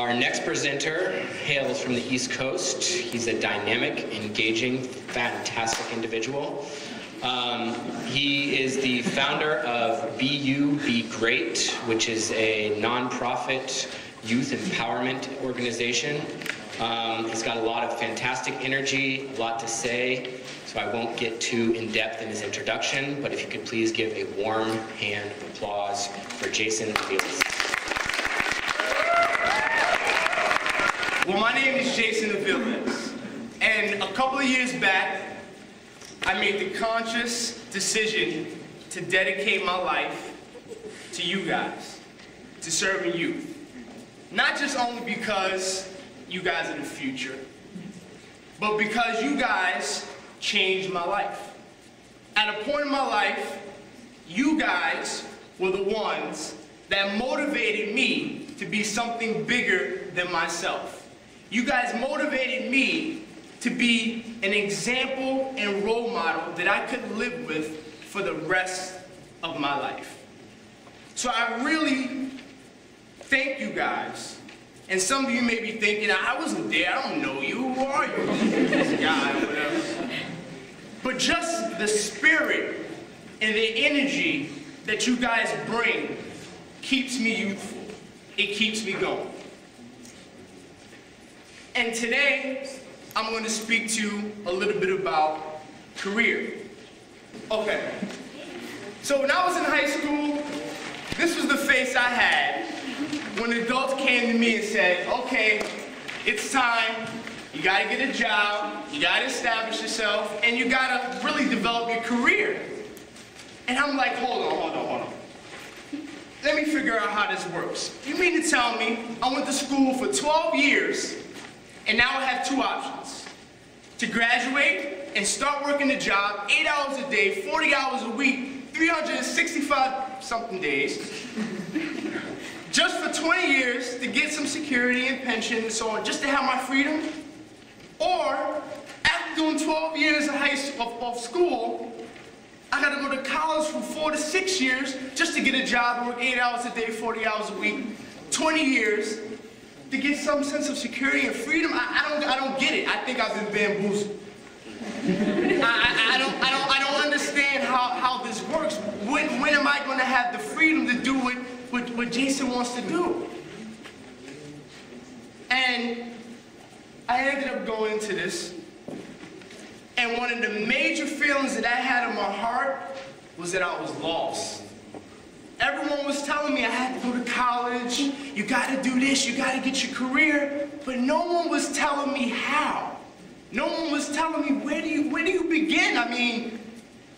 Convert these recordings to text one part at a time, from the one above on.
Our next presenter hails from the East Coast. He's a dynamic, engaging, fantastic individual. He is the founder of Be Great, which is a nonprofit youth empowerment organization. He's got a lot of fantastic energy, a lot to say, so I won't get too in-depth in his introduction, but if you could please give a warm hand of applause for Jason Aviles. Well, my name is Jason Aviles, and a couple of years back, I made the conscious decision to dedicate my life to you guys, to serving youth. Not just only because you guys are the future, but because you guys changed my life. At a point in my life, you guys were the ones that motivated me to be something bigger than myself. You guys motivated me to be an example and role model that I could live with for the rest of my life. So I really thank you guys. And some of you may be thinking, I wasn't there, I don't know you, who are you? This guy or whatever. But just the spirit and the energy that you guys bring keeps me youthful. It keeps me going. And today, I'm going to speak to you a little bit about career. Okay. So when I was in high school, this was the face I had when adults came to me and said, okay, it's time, you gotta get a job, you gotta establish yourself, and you gotta really develop your career. And I'm like, hold on. Let me figure out how this works. You mean to tell me I went to school for 12 years, and now I have two options. To graduate and start working a job 8 hours a day, 40 hours a week, 365 something days, just for 20 years to get some security and pension and so on, just to have my freedom? Or, after doing 12 years of school, I gotta go to college for 4 to 6 years just to get a job and work 8 hours a day, 40 hours a week, 20 years to get some sense of security and freedom? I don't get it. I think I've been bamboozled. I don't understand how this works. When am I gonna have the freedom to do what Jason wants to do? And I ended up going into this, and one of the major feelings that I had in my heart was that I was lost. Everyone was telling me I had to go to college, you gotta do this, you gotta get your career, but no one was telling me how. No one was telling me where do you begin? I mean,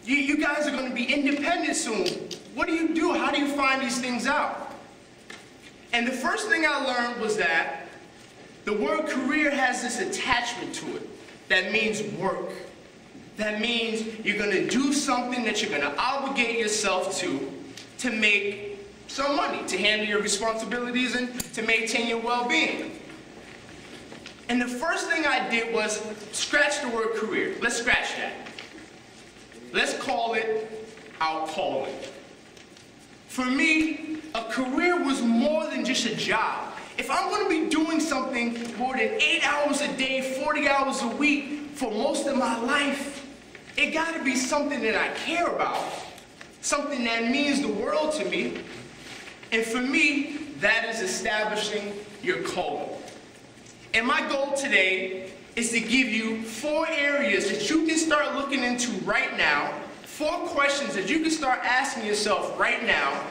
you guys are gonna be independent soon. What do you do? How do you find these things out? And the first thing I learned was that the word career has this attachment to it. That means work. That means you're gonna do something that you're gonna obligate yourself to make some money, to handle your responsibilities and to maintain your well-being. And the first thing I did was scratch the word career. Let's scratch that. Let's call it our calling. For me, a career was more than just a job. If I'm going to be doing something more than 8 hours a day, 40 hours a week for most of my life, it got to be something that I care about, something that means the world to me. And for me, that is establishing your calling. And my goal today is to give you 4 areas that you can start looking into right now, 4 questions that you can start asking yourself right now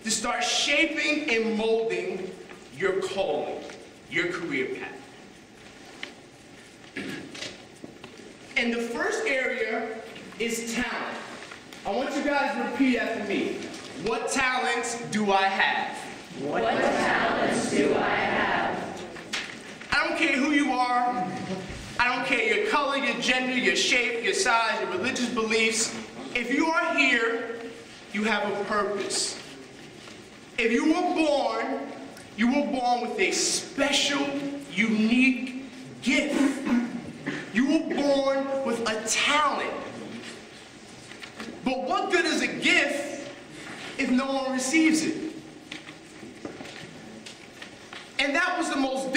to start shaping and molding your calling, your career path. And the first area is talent. I want you guys to repeat after me. What talents do I have? What talents do I have? I don't care who you are. I don't care your color, your gender, your shape, your size, your religious beliefs. If you are here, you have a purpose. If you were born with a special, unique gift. You were born with a talent. But what good is a gift if no one receives it? And that was the most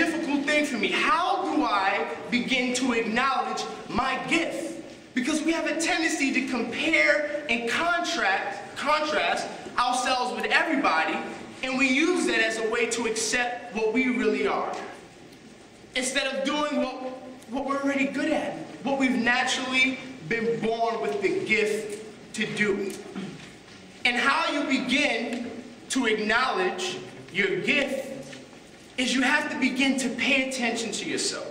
for me. How do I begin to acknowledge my gift? Because we have a tendency to compare and contrast ourselves with everybody, and we use that as a way to accept what we really are, instead of doing what we're already good at, what we've naturally been born with the gift to do. And how you begin to acknowledge your gift is you have to begin to pay attention to yourself.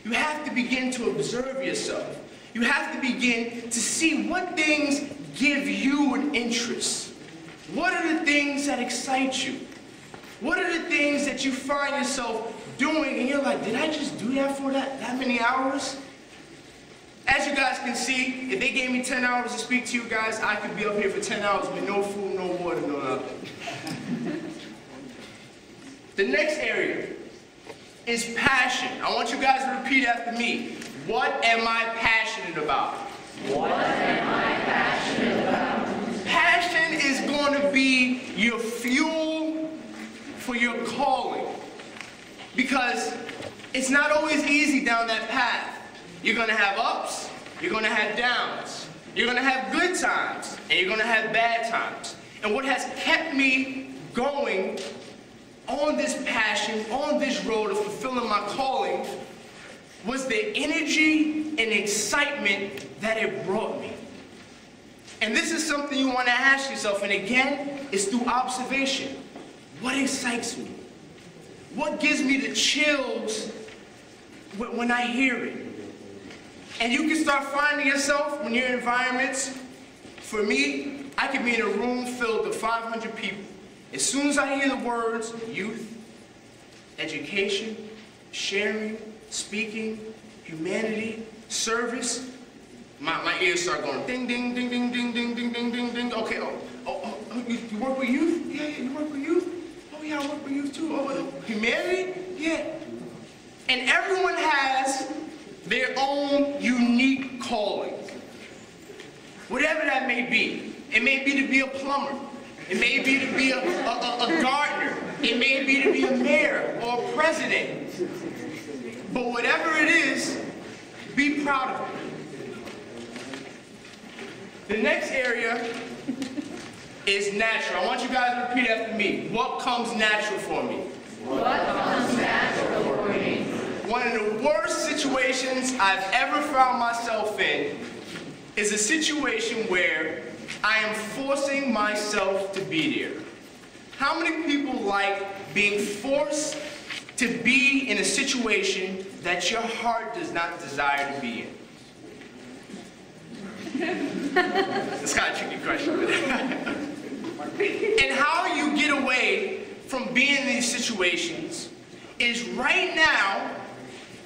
You have to begin to observe yourself. You have to begin to see what things give you an interest. What are the things that excite you? What are the things that you find yourself doing and you're like, did I just do that for that many hours? As you guys can see, if they gave me 10 hours to speak to you guys, I could be up here for 10 hours with no food, no water, no nothing. The next area is passion. I want you guys to repeat after me. What am I passionate about? What am I passionate about? Passion is going to be your fuel for your calling. Because it's not always easy down that path. You're going to have ups, you're going to have downs. You're going to have good times, and you're going to have bad times. And what has kept me going on this passion, on this road of fulfilling my calling, was the energy and excitement that it brought me. And this is something you want to ask yourself, and again, it's through observation. What excites me? What gives me the chills when I hear it? And you can start finding yourself when you're in environments. For me, I could be in a room filled with 500 people. As soon as I hear the words youth, education, sharing, speaking, humanity, service, my ears start going ding, ding, ding, ding, ding, ding, ding, ding, ding, ding. Okay, you work with youth? Yeah, you work with youth? Oh yeah, I work with youth too. Oh, humanity? Yeah. And everyone has their own unique calling. Whatever that may be. It may be to be a plumber. It may be to be a gardener. It may be to be a mayor or a president. But whatever it is, be proud of it. The next area is natural. I want you guys to repeat after me. What comes natural for me? What comes natural for me? One of the worst situations I've ever found myself in is a situation where I am forcing myself to be there. How many people like being forced to be in a situation that your heart does not desire to be in? It's kind of a tricky question. And how you get away from being in these situations is right now,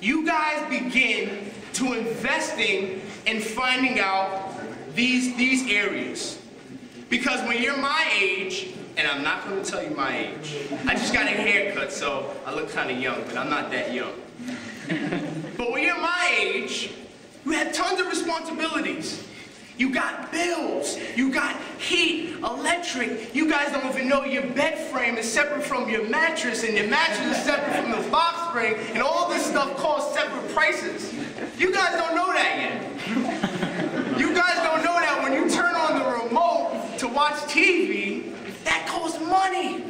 you guys begin to investing in finding out these areas. Because when you're my age, and I'm not going to tell you my age, I just got a haircut, so I look kind of young, but I'm not that young. But when you're my age, you have tons of responsibilities. You got bills, you got heat, electric, you guys don't even know your bed frame is separate from your mattress, and your mattress is separate from the box spring, and all this stuff costs separate prices. You guys don't know that yet. You guys don't know that when you turn on the remote to watch TV, that costs money.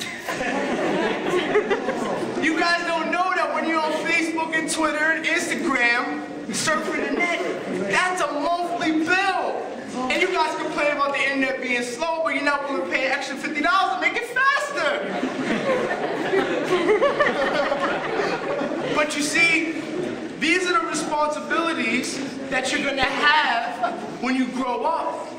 You guys don't know that when you're on Facebook and Twitter and Instagram, surfing the net, that's a monthly bill. And you guys complain about the internet being slow, but you're not willing to pay an extra $50 to make it faster. But you see, these are the responsibilities that you're going to have when you grow up.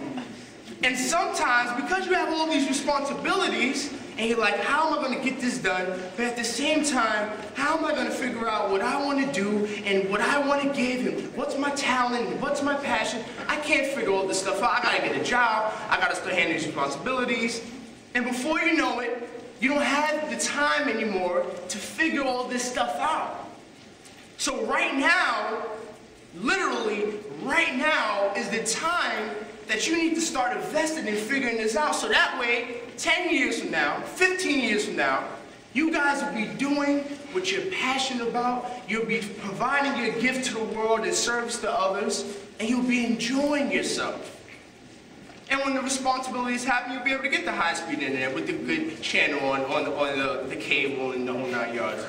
And sometimes, because you have all these responsibilities, and you're like, how am I going to get this done? But at the same time, how am I going to figure out what I want to do and what I want to give and what's my talent, what's my passion? I can't figure all this stuff out. I got to get a job. I got to start handling these responsibilities. And before you know it, you don't have the time anymore to figure all this stuff out. So right now, literally right now is the time that you need to start investing in figuring this out. So that way, 10 years from now, 15 years from now, You guys will be doing what you're passionate about. You'll be providing your gift to the world in service to others, and you'll be enjoying yourself. And when the responsibilities happen, you'll be able to get the high-speed internet with the good channel on the cable and the whole 9 yards.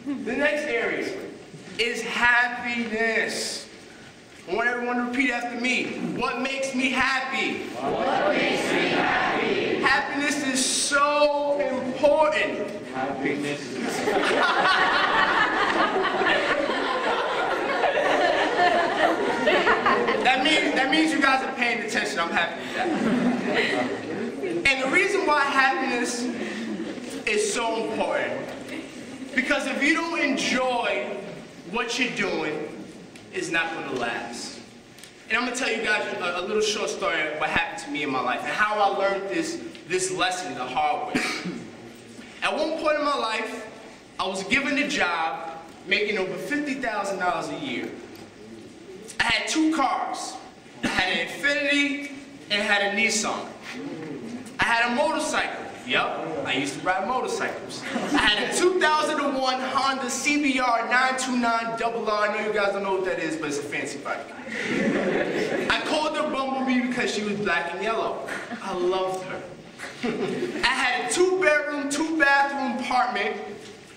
The next area is happiness. I want everyone to repeat after me. What makes me happy? What makes me happy? Happiness is so important. Happiness is That means you guys are paying attention. I'm happy with that. And the reason why happiness is so important, because if you don't enjoy what you're doing, it's not going to last. And I'm going to tell you guys a little short story of what happened to me in my life and how I learned this lesson the hard way. At one point in my life, I was given a job making over $50,000 a year. I had 2 cars. I had an Infiniti and I had a Nissan. I had a motorcycle. Yep, I used to ride motorcycles. I had a 2001 Honda CBR 929RR. I know you guys don't know what that is, but it's a fancy bike. I called her Bumblebee because she was black and yellow. I loved her. I had a 2-bedroom, 2-bathroom apartment,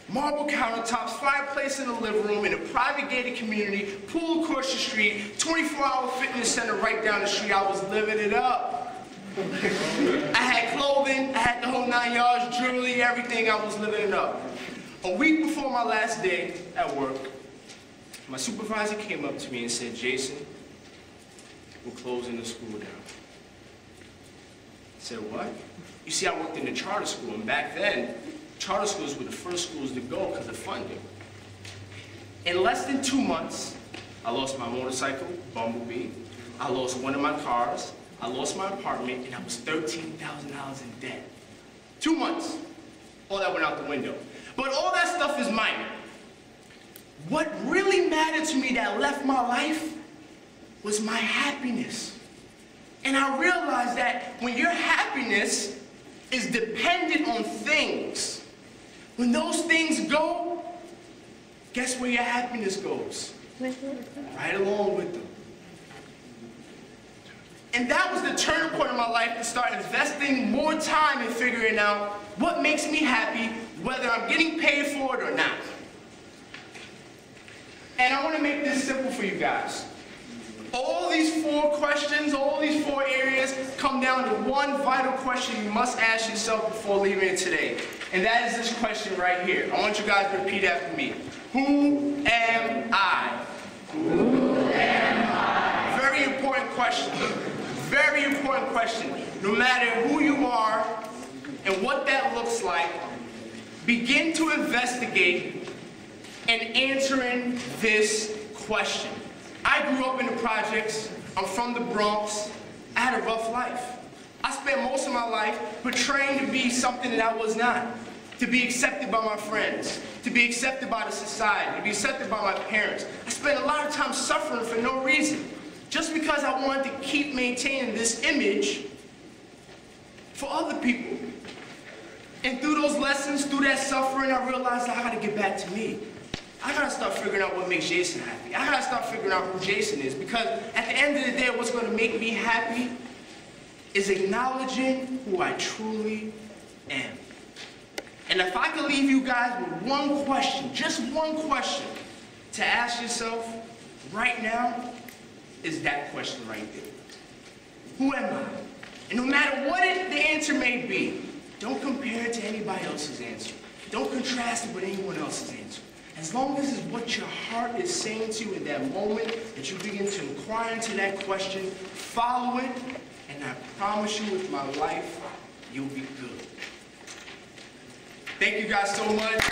marble countertops, fireplace in the living room, in a private gated community, pool across the street, 24-hour fitness center right down the street. I was living it up. I had clothing, I had the whole 9 yards, jewelry, everything. I was living it up. A week before my last day at work, my supervisor came up to me and said, "Jason, we're closing the school down." I said, "What?" You see, I worked in the charter school, and back then, charter schools were the first schools to go because of funding. In less than 2 months, I lost my motorcycle, Bumblebee. I lost one of my cars. I lost my apartment, and I was $13,000 in debt. 2 months. All that went out the window. But all that stuff is minor. What really mattered to me that left my life was my happiness. And I realized that when your happiness is dependent on things, when those things go, guess where your happiness goes? Right along with them. And that was the turning point in my life to start investing more time in figuring out what makes me happy, whether I'm getting paid for it or not. And I want to make this simple for you guys. All these 4 questions, all these 4 areas come down to one vital question you must ask yourself before leaving it today. And that is this question right here. I want you guys to repeat after me. Who am I? Who am I? Very important question. Very important question. No matter who you are and what that looks like, begin to investigate and answering this question. I grew up in the projects. I'm from the Bronx. I had a rough life. I spent most of my life portraying to be something that I was not. To be accepted by my friends, to be accepted by the society, to be accepted by my parents. I spent a lot of time suffering for no reason, just because I wanted to keep maintaining this image for other people. And through those lessons, through that suffering, I realized I gotta get back to me. I gotta start figuring out what makes Jason happy. I gotta start figuring out who Jason is, because at the end of the day, what's gonna make me happy is acknowledging who I truly am. And if I could leave you guys with one question, just one question, to ask yourself right now, is that question right there. Who am I? And no matter what the answer may be, don't compare it to anybody else's answer. Don't contrast it with anyone else's answer. As long as it's what your heart is saying to you in that moment that you begin to inquire into that question, follow it, and I promise you with my life, you'll be good. Thank you guys so much.